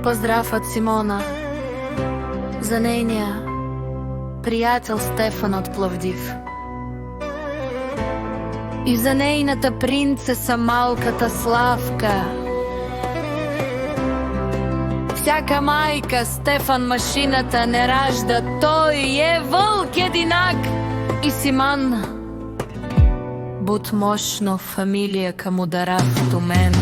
Поздрав от Симона за нейния приятел Стефан от Пловдив и за нейната принцеса малката Славка. Всяка майка Стефан машината не ражда, той е вълк единак и Симан буд мощно фамилия към удара в Тумен.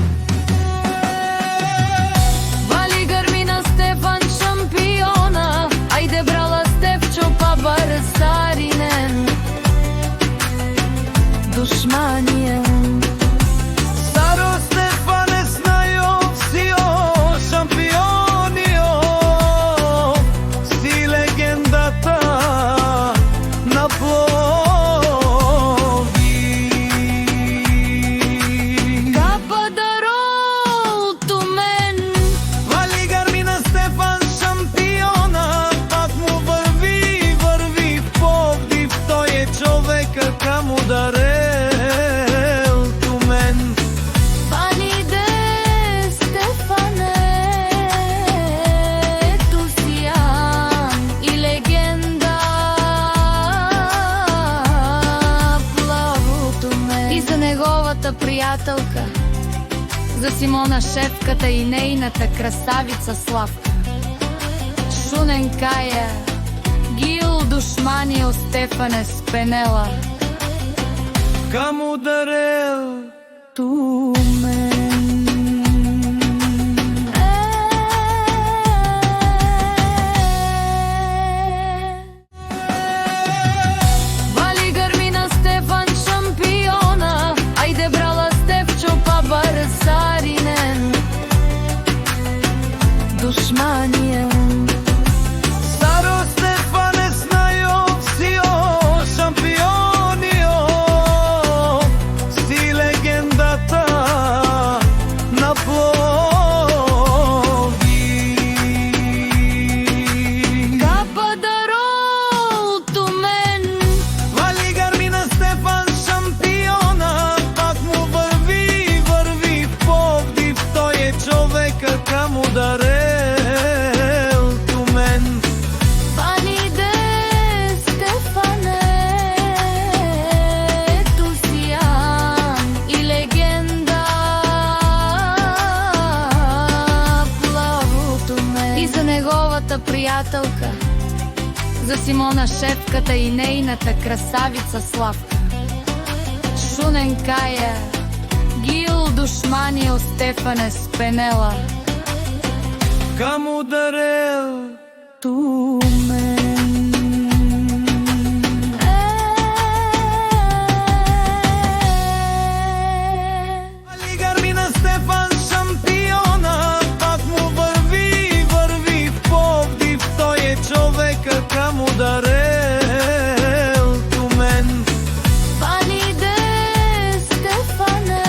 Вали гърмина Стефан шампиона, айде брала Стефчо па барсаринен душмания. Старо Стефане знайо всио шампионио, си легендата на Пловдив. Капа дарол Тумен, Вали гърмина Стефан шампиона, пак му върви в Пловдив, той е човека към ударе. приятелка, за Симона шефката и нейната красавица Славка. Шунен Кая, Гил душманио Стефане Спенела, към ударел Тумен. Душмания. Старо Стефане знайо всио шампионио, си легендата на Пловдив. Капа дарол Тумен, Вали гърмина Стефан шампиона, пак му върви в Пловдив, той е човека към ударе. приятелка, за Симона шефката и нейната красавица Славка. Шунен Кая, Гил душманио Стефане Спенела, към ударел Тумен. Вали гърмина Стефан шампиона, пак му върви в Пловдив, той е човека към ударел Тумен. Вали де Стефане,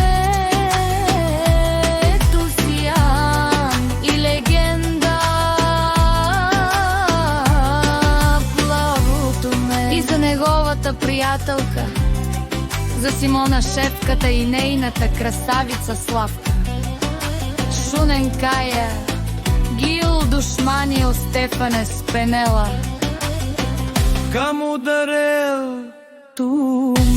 ентусиан и легенда Пловдив. И за неговата приятелка, за Симона шефката и нейната красавица Славка. Шунен Кая, Гил душманио Стефане Спенела, към ударел Тумен.